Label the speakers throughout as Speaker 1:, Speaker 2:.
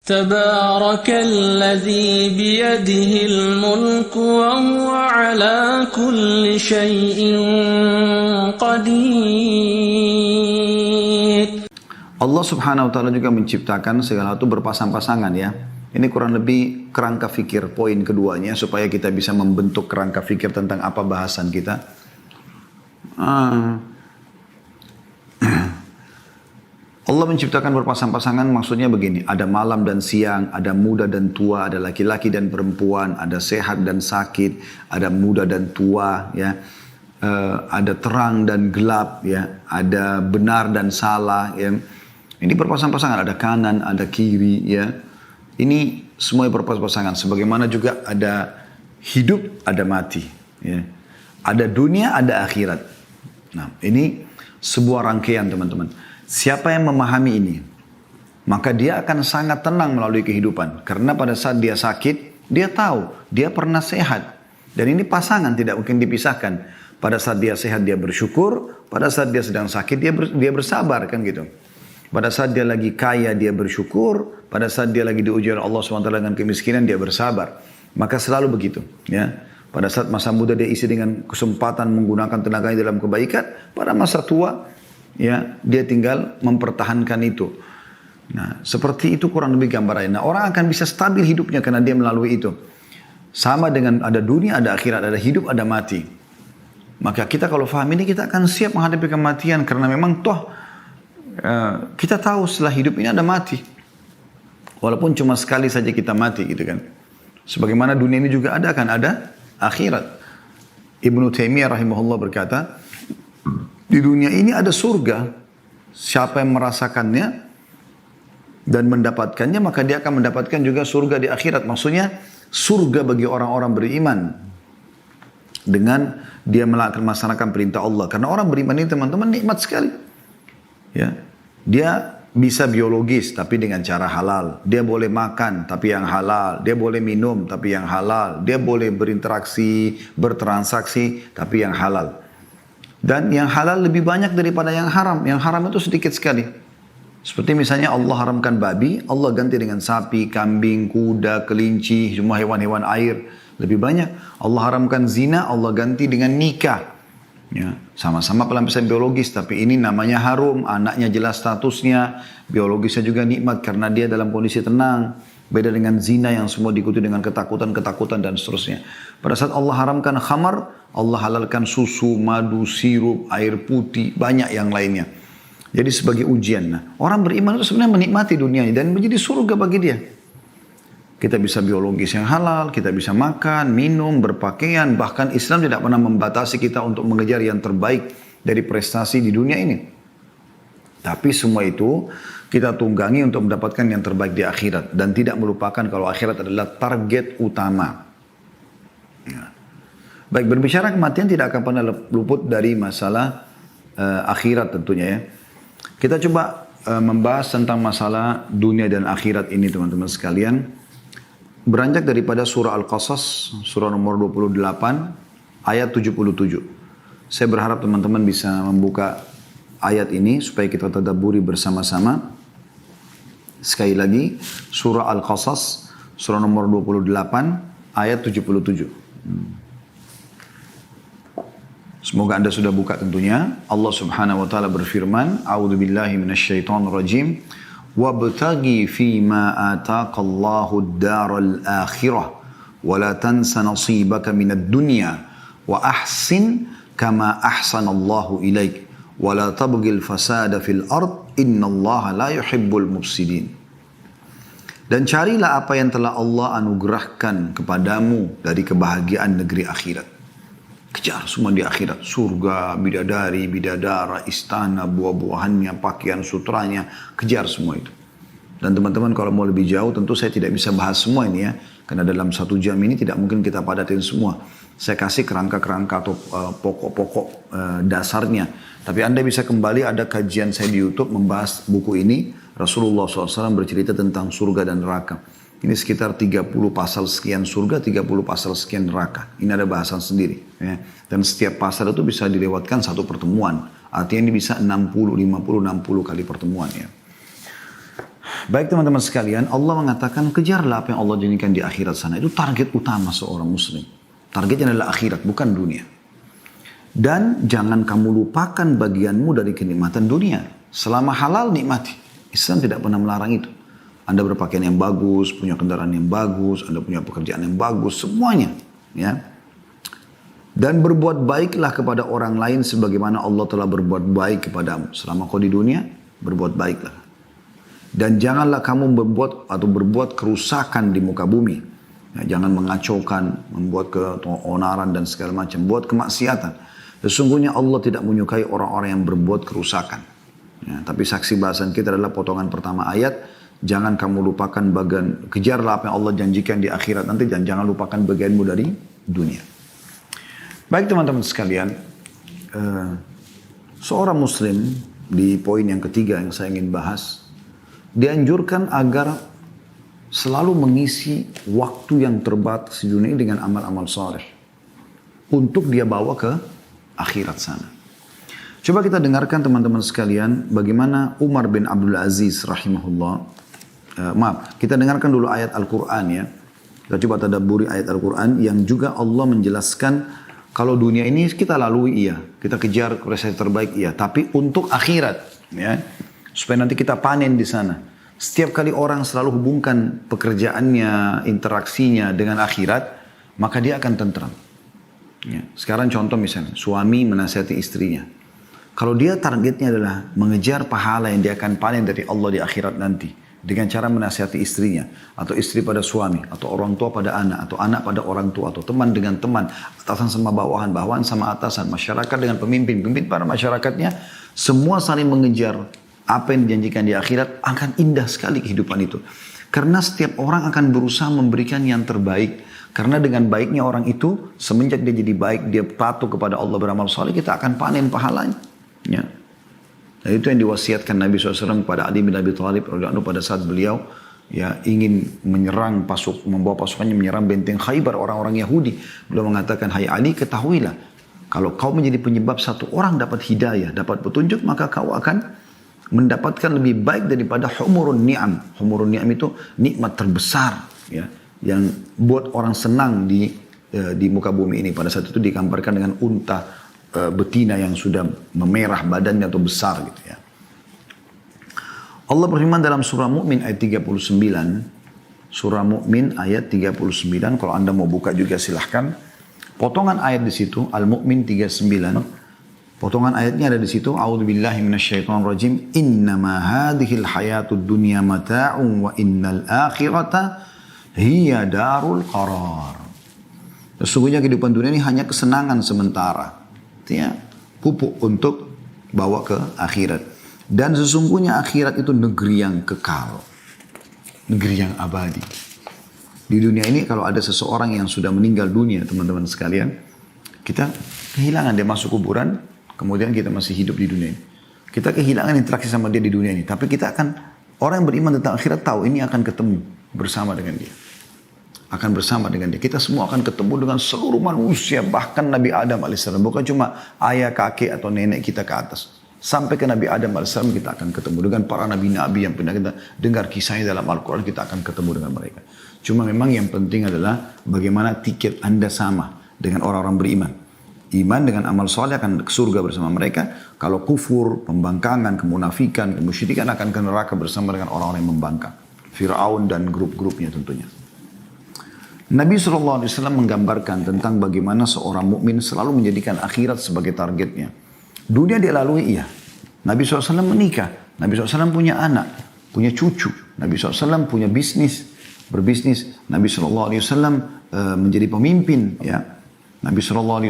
Speaker 1: تبارك الذي بيده الملك وهو على كل شيء قدير.
Speaker 2: Allah subhanahu wa ta'ala juga menciptakan segala sesuatu berpasang-pasangan ya. Ini kurang lebih kerangka fikir poin keduanya supaya kita bisa membentuk kerangka fikir tentang apa bahasan kita. Allah menciptakan berpasang-pasangan maksudnya begini. Ada malam dan siang, ada muda dan tua, ada laki-laki dan perempuan, ada sehat dan sakit, ada muda dan tua, ya. Ada terang dan gelap, ya. Ada benar dan salah, ya. Ini berpasang-pasangan, ada kanan, ada kiri, ya. Ini semua berpasang-pasangan. Sebagaimana juga ada hidup, ada mati, ya. Ada dunia, ada akhirat. Nah, ini sebuah rangkaian teman-teman. Siapa yang memahami ini, maka dia akan sangat tenang melalui kehidupan. Karena pada saat dia sakit, dia tahu, dia pernah sehat. Dan ini pasangan, tidak mungkin dipisahkan. Pada saat dia sehat, dia bersyukur. Pada saat dia sedang sakit, dia bersabar, kan gitu. Pada saat dia lagi kaya, dia bersyukur. Pada saat dia lagi diuji oleh Allah SWT dengan kemiskinan, dia bersabar. Maka selalu begitu, ya. Pada saat masa muda dia isi dengan kesempatan menggunakan tenaganya dalam kebaikan. Pada masa tua, ya, dia tinggal mempertahankan itu. Nah, seperti itu kurang lebih gambarannya. Nah, orang akan bisa stabil hidupnya karena dia melalui itu. Sama dengan ada dunia, ada akhirat, ada hidup, ada mati. Maka kita kalau faham ini, kita akan siap menghadapi kematian. Karena memang toh kita tahu setelah hidup ini ada mati. Walaupun cuma sekali saja kita mati gitu kan. Sebagaimana dunia ini juga ada, kan ada akhirat. Ibnu Taimiyah rahimahullah berkata, di dunia ini ada surga. Siapa yang merasakannya dan mendapatkannya, maka dia akan mendapatkan juga surga di akhirat. Maksudnya surga bagi orang-orang beriman. Dengan dia melaksanakan perintah Allah. Karena orang beriman ini teman-teman nikmat sekali. Ya, dia bisa biologis tapi dengan cara halal. Dia boleh makan tapi yang halal. Dia boleh minum tapi yang halal. Dia boleh berinteraksi, bertransaksi tapi yang halal. Dan yang halal lebih banyak daripada yang haram. Yang haram itu sedikit sekali. Seperti misalnya Allah haramkan babi, Allah ganti dengan sapi, kambing, kuda, kelinci, semua hewan-hewan air. Lebih banyak. Allah haramkan zina, Allah ganti dengan nikah. Ya, sama-sama pelampiasan biologis, tapi ini namanya harum. Anaknya jelas statusnya, biologisnya juga nikmat karena dia dalam kondisi tenang. Beda dengan zina yang semua diikuti dengan ketakutan dan seterusnya. Pada saat Allah haramkan khamar, Allah halalkan susu, madu, sirup, air putih, banyak yang lainnya. Jadi sebagai ujian. Nah, orang beriman itu sebenarnya menikmati dunia ini dan menjadi surga bagi dia. Kita bisa biologis yang halal, kita bisa makan, minum, berpakaian. Bahkan Islam tidak pernah membatasi kita untuk mengejar yang terbaik dari prestasi di dunia ini. Tapi semua itu kita tunggangi untuk mendapatkan yang terbaik di akhirat. Dan tidak melupakan kalau akhirat adalah target utama. Ya. Baik, berbicara kematian tidak akan pernah luput dari masalah akhirat tentunya ya. Kita coba membahas tentang masalah dunia dan akhirat ini teman-teman sekalian. Beranjak daripada surah Al-Qasas, surah nomor 28, ayat 77. Saya berharap teman-teman bisa membuka ayat ini supaya kita tadabburi bersama-sama. Sekali lagi, surah Al-Qasas, surah nomor 28, ayat 77. Semoga Anda sudah buka tentunya. Allah Subhanahu wa taala berfirman, A'udzubillahi minasyaitonirrajim. Wabtaghi fima ataqallahu ad-daral akhirah wa la tansa nasibaka minad dunya wa ahsin kama ahsanallahu ilaik wa la tabghil fasada fil ard innallaha la yuhibbul mufsidin. Dan carilah apa yang telah Allah anugerahkan kepadamu dari kebahagiaan negeri akhirat. Kejar semua di akhirat. Surga, bidadari, bidadara, istana, buah-buahannya, pakaian sutranya. Kejar semua itu. Dan teman-teman kalau mau lebih jauh tentu saya tidak bisa bahas semua ini ya. Karena dalam 1 jam ini tidak mungkin kita padatin semua. Saya kasih kerangka-kerangka atau pokok-pokok dasarnya. Tapi Anda bisa kembali, ada kajian saya di YouTube membahas buku ini. Rasulullah SAW bercerita tentang surga dan neraka. Ini sekitar 30 pasal sekian surga, 30 pasal sekian neraka. Ini ada bahasan sendiri. Ya. Dan setiap pasal itu bisa dilewatkan satu pertemuan. Artinya ini bisa 60, 50, 60 kali pertemuan. Ya. Baik teman-teman sekalian, Allah mengatakan kejarlah apa yang Allah janjikan di akhirat sana. Itu target utama seorang muslim. Targetnya adalah akhirat, bukan dunia. Dan jangan kamu lupakan bagianmu dari kenikmatan dunia. Selama halal nikmati. Islam tidak pernah melarang itu. Anda berpakaian yang bagus, punya kendaraan yang bagus, Anda punya pekerjaan yang bagus, semuanya. Ya. Dan berbuat baiklah kepada orang lain sebagaimana Allah telah berbuat baik kepadamu. Selama kau di dunia, berbuat baiklah. Dan janganlah kamu berbuat kerusakan di muka bumi. Ya, jangan mengacaukan, membuat keonaran dan segala macam. Buat kemaksiatan. Sesungguhnya Allah tidak menyukai orang-orang yang berbuat kerusakan. Ya, tapi saksi bahasan kita adalah potongan pertama ayat. Jangan kamu lupakan bagian, kejarlah apa yang Allah janjikan di akhirat nanti. Dan jangan lupakan bagianmu dari dunia. Baik teman-teman sekalian. Seorang muslim di poin yang ketiga yang saya ingin bahas. Dianjurkan agar selalu mengisi waktu yang terbatas di dunia dengan amal-amal saleh. Untuk dia bawa ke akhirat sana. Coba kita dengarkan teman-teman sekalian bagaimana Umar bin Abdul Aziz rahimahullah. Kita dengarkan dulu ayat Al-Quran ya. Kita coba tadabburi ayat Al-Quran yang juga Allah menjelaskan kalau dunia ini kita lalui iya. Kita kejar prestasi terbaik iya. Tapi untuk akhirat ya. Supaya nanti kita panen di sana. Setiap kali orang selalu hubungkan pekerjaannya, interaksinya dengan akhirat. Maka dia akan tentram. Ya. Sekarang contoh misalnya, suami menasihati istrinya. Kalau dia targetnya adalah mengejar pahala yang dia akan panen dari Allah di akhirat nanti. Dengan cara menasihati istrinya. Atau istri pada suami. Atau orang tua pada anak. Atau anak pada orang tua. Atau teman dengan teman. Atasan sama bawahan. Bawahan sama atasan. Masyarakat dengan pemimpin. Pemimpin para masyarakatnya. Semua saling mengejar apa yang dijanjikan di akhirat. Akan indah sekali kehidupan itu. Karena setiap orang akan berusaha memberikan yang terbaik. Karena dengan baiknya orang itu, semenjak dia jadi baik, dia patuh kepada Allah beramal saleh, kita akan panen pahalanya. Ya. Dan itu yang diwasiatkan Nabi SAW kepada Ali bin Abi Thalib pada saat beliau ya ingin menyerang membawa pasukannya menyerang benteng Khaybar orang-orang Yahudi. Beliau mengatakan, hai Ali, ketahuilah, kalau kau menjadi penyebab satu orang dapat hidayah, dapat petunjuk, maka kau akan mendapatkan lebih baik daripada humurun ni'am. Humurun ni'am itu nikmat terbesar, ya. Yang buat orang senang di muka bumi ini. Pada saat itu digambarkan dengan unta betina yang sudah memerah badannya atau besar gitu ya. Allah berfirman dalam surah Mu'min ayat 39. Surah Mu'min ayat 39. Kalau Anda mau buka juga silahkan. Potongan ayat di situ Al-Mu'min 39. Potongan ayatnya ada di situ. A'udzubillahi minasyaitonirrajim. Innama hadhil hayatud dunya mata'un wa innal akhirata hiya darul qarar. Sesungguhnya kehidupan dunia ini hanya kesenangan sementara. Ya, pupuk untuk bawa ke akhirat. Dan sesungguhnya akhirat itu negeri yang kekal. Negeri yang abadi. Di dunia ini kalau ada seseorang yang sudah meninggal dunia, teman-teman sekalian, kita kehilangan dia masuk kuburan, kemudian kita masih hidup di dunia ini. Kita kehilangan interaksi sama dia di dunia ini. Tapi kita akan, orang yang beriman tentang akhirat tahu ini akan ketemu bersama dengan dia. Akan bersama dengan dia. Kita semua akan ketemu dengan seluruh manusia. Bahkan Nabi Adam AS. Bukan cuma ayah, kakek atau nenek kita ke atas. Sampai ke Nabi Adam AS kita akan ketemu. Dengan para nabi-nabi yang pernah kita dengar kisahnya dalam Al-Quran. Kita akan ketemu dengan mereka. Cuma memang yang penting adalah bagaimana tiket Anda sama dengan orang-orang beriman. Iman dengan amal soleh akan ke surga bersama mereka. Kalau kufur, pembangkangan, kemunafikan, kemusyrikan akan ke neraka bersama dengan orang-orang yang membangkang. Fir'aun dan grup-grupnya tentunya. Nabi SAW menggambarkan tentang bagaimana seorang mukmin selalu menjadikan akhirat sebagai targetnya. Dunia dia lalui iya. Nabi SAW menikah. Nabi SAW punya anak, punya cucu. Nabi SAW punya bisnis, berbisnis. Nabi SAW menjadi pemimpin. Ya. Nabi SAW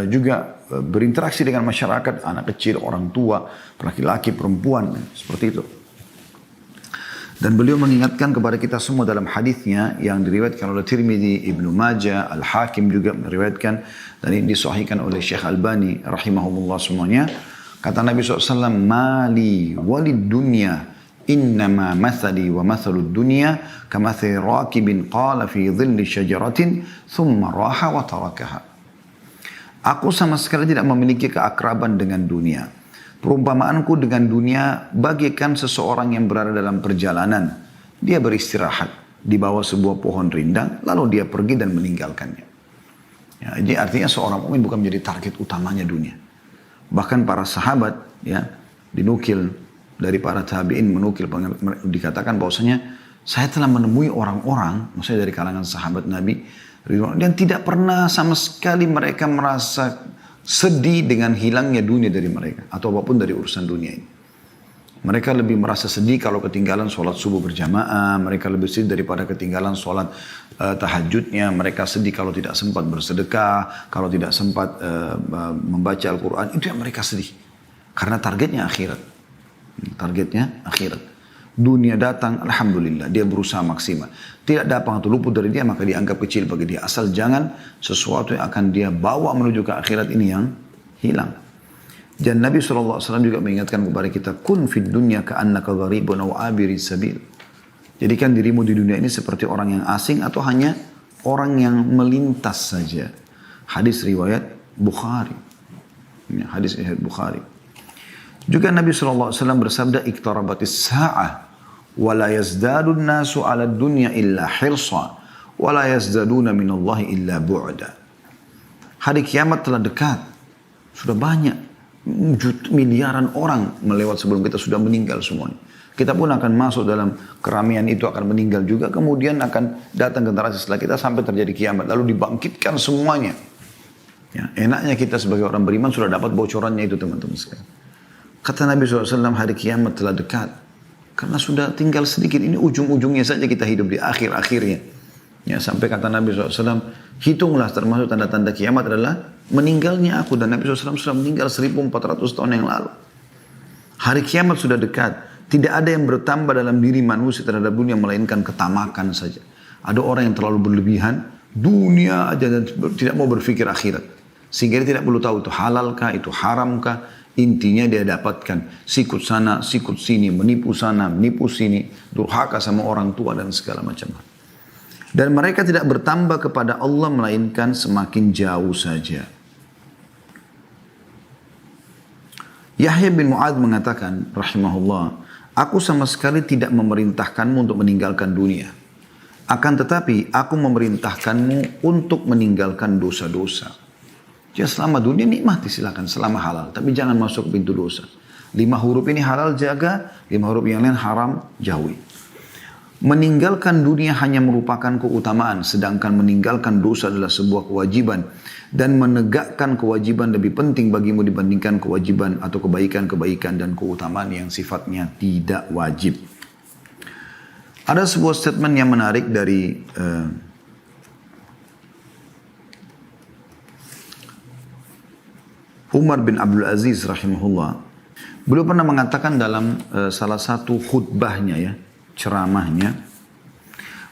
Speaker 2: juga berinteraksi dengan masyarakat, anak kecil, orang tua, laki-laki, perempuan, seperti itu. Dan beliau mengingatkan kepada kita semua dalam hadisnya yang diriwayatkan oleh Tirmidzi, Ibnu Majah, Al-Hakim juga meriwayatkan dan ini disahihkan oleh Syekh Albani rahimahumullah semuanya. Kata Nabi SAW, "Mali walid dunya innama mathali wa mathalud dunya kamathali rakibin qala fi dhilli syajaratin thumma raha wa tarakaha." Aku sama sekali tidak memiliki keakraban dengan dunia. Perumpamaanku dengan dunia bagaikan seseorang yang berada dalam perjalanan. Dia beristirahat di bawah sebuah pohon rindang, lalu dia pergi dan meninggalkannya. Ya, jadi artinya seorang mukmin bukan menjadi target utamanya dunia. Bahkan para sahabat, ya, dinukil dari para tabi'in, dikatakan bahwasanya saya telah menemui orang-orang, maksudnya dari kalangan sahabat Nabi, dan tidak pernah sama sekali mereka merasa sedih dengan hilangnya dunia dari mereka, atau apapun dari urusan dunia ini. Mereka lebih merasa sedih kalau ketinggalan sholat subuh berjamaah, mereka lebih sedih daripada ketinggalan sholat tahajudnya, mereka sedih kalau tidak sempat bersedekah, kalau tidak sempat membaca Al-Quran, itu yang mereka sedih. Karena targetnya akhirat. Targetnya akhirat. Dunia datang, alhamdulillah, dia berusaha maksimal. Tidak datang atau luput dari dia, maka dianggap kecil bagi dia. Asal jangan sesuatu yang akan dia bawa menuju ke akhirat ini yang hilang. Dan Nabi SAW juga mengingatkan kepada kita, kun fid dunya ka'annaka gharibun aw abiri sabil. Jadikan dirimu di dunia ini seperti orang yang asing atau hanya orang yang melintas saja. Hadis riwayat Bukhari. Hadis riwayat Bukhari. Juga Nabi SAW bersabda, iqtarabatis sa'ah, wa la yazdadun nasu ala dunya illa hirsa, wa la yazdaduna minallahi illa bu'da. Hari kiamat telah dekat. Sudah banyak, miliaran orang melewat sebelum kita sudah meninggal semuanya. Kita pun akan masuk dalam keramaian itu, akan meninggal juga. Kemudian akan datang generasi setelah kita sampai terjadi kiamat. Lalu dibangkitkan semuanya. Ya, enaknya kita sebagai orang beriman sudah dapat bocorannya itu, teman-teman sekalian. Kata Nabi SAW, hari kiamat telah dekat. Karena sudah tinggal sedikit. Ini ujung-ujungnya saja kita hidup di akhir-akhirnya. Ya, sampai kata Nabi SAW, hitunglah termasuk tanda-tanda kiamat adalah meninggalnya aku. Dan Nabi SAW sudah meninggal 1400 tahun yang lalu. Hari kiamat sudah dekat. Tidak ada yang bertambah dalam diri manusia terhadap dunia melainkan ketamakan saja. Ada orang yang terlalu berlebihan, dunia aja dan tidak mau berpikir akhirat. Sehingga dia tidak perlu tahu itu halalkah, itu haramkah. Intinya dia dapatkan sikut sana, sikut sini, menipu sana, menipu sini, durhaka sama orang tua dan segala macam. Dan mereka tidak bertambah kepada Allah melainkan semakin jauh saja. Yahya bin Mu'adz mengatakan, rahimahullah, aku sama sekali tidak memerintahkanmu untuk meninggalkan dunia. Akan tetapi aku memerintahkanmu untuk meninggalkan dosa-dosa. Ya, selama dunia nikmati silakan, selama halal. Tapi jangan masuk ke pintu dosa. 5 huruf ini halal jaga, 5 huruf yang lain haram jauhi. Meninggalkan dunia hanya merupakan keutamaan, sedangkan meninggalkan dosa adalah sebuah kewajiban. Dan menegakkan kewajiban lebih penting bagimu dibandingkan kewajiban atau kebaikan-kebaikan dan keutamaan yang sifatnya tidak wajib. Ada sebuah statement yang menarik dari Umar bin Abdul Aziz rahimahullah. Beliau pernah mengatakan dalam salah satu khutbahnya, ya, ceramahnya,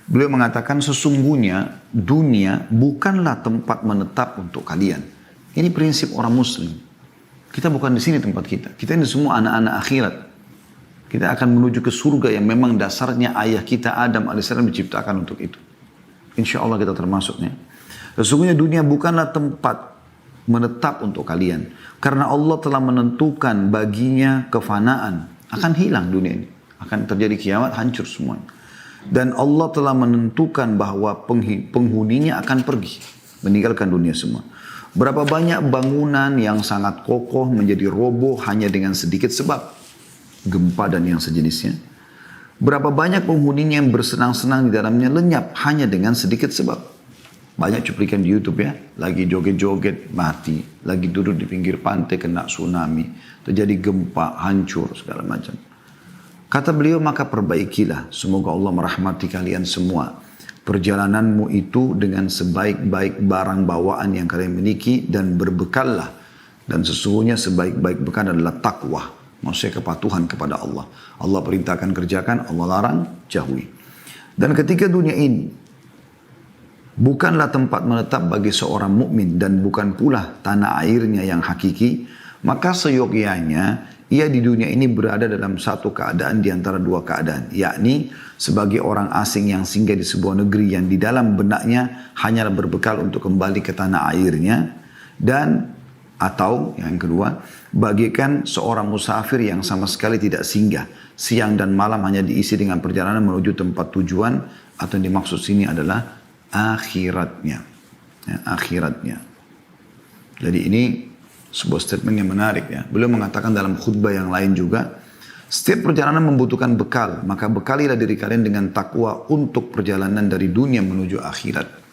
Speaker 2: beliau mengatakan sesungguhnya dunia bukanlah tempat menetap untuk kalian. Ini prinsip orang muslim. Kita bukan di sini tempat kita. Kita ini semua anak-anak akhirat. Kita akan menuju ke surga yang memang dasarnya ayah kita Adam alaihissalam diciptakan untuk itu. Insya Allah kita termasuknya. Sesungguhnya dunia bukanlah tempat menetap untuk kalian. Karena Allah telah menentukan baginya kefanaan. Akan hilang dunia ini. Akan terjadi kiamat, hancur semuanya. Dan Allah telah menentukan bahwa penghuninya akan pergi. Meninggalkan dunia semua. Berapa banyak bangunan yang sangat kokoh menjadi roboh hanya dengan sedikit sebab. Gempa dan yang sejenisnya. Berapa banyak penghuninya yang bersenang-senang di dalamnya lenyap hanya dengan sedikit sebab. Banyak cuplikan di YouTube, ya. Lagi joget-joget, mati. Lagi duduk di pinggir pantai, kena tsunami. Terjadi gempa, hancur, segala macam. Kata beliau, maka perbaikilah. Semoga Allah merahmati kalian semua. Perjalananmu itu dengan sebaik-baik barang bawaan yang kalian miliki. Dan berbekallah. Dan sesungguhnya sebaik-baik bekal adalah takwa. Maksudnya kepatuhan kepada Allah. Allah perintahkan kerjakan, Allah larang jauhi. Dan ketika dunia ini bukanlah tempat menetap bagi seorang mukmin dan bukan pula tanah airnya yang hakiki, maka seyogyanya ia di dunia ini berada dalam satu keadaan di antara dua keadaan, yakni sebagai orang asing yang singgah di sebuah negeri yang di dalam benaknya hanyalah berbekal untuk kembali ke tanah airnya, dan atau yang kedua Bagaikan seorang musafir yang sama sekali tidak singgah. Siang dan malam hanya diisi dengan perjalanan menuju tempat tujuan, atau yang dimaksud sini adalah akhiratnya. Ya, akhiratnya. Jadi ini sebuah statement yang menarik ya. Beliau mengatakan dalam khutbah yang lain juga, setiap perjalanan membutuhkan bekal, maka bekalilah diri kalian dengan takwa untuk perjalanan dari dunia menuju akhirat.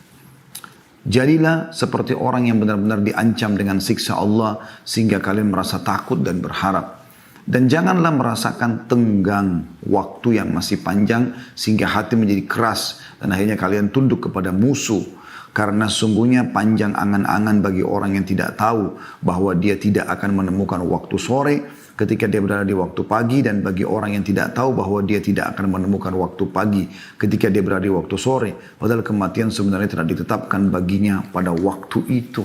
Speaker 2: Jadilah seperti orang yang benar-benar diancam dengan siksa Allah sehingga kalian merasa takut dan berharap. Dan janganlah merasakan tenggang waktu yang masih panjang sehingga hati menjadi keras dan akhirnya kalian tunduk kepada musuh. Karena sungguhnya panjang angan-angan bagi orang yang tidak tahu bahwa dia tidak akan menemukan waktu sore ketika dia berada di waktu pagi, dan bagi orang yang tidak tahu bahwa dia tidak akan menemukan waktu pagi ketika dia berada di waktu sore. Padahal kematian sebenarnya telah ditetapkan baginya pada waktu itu.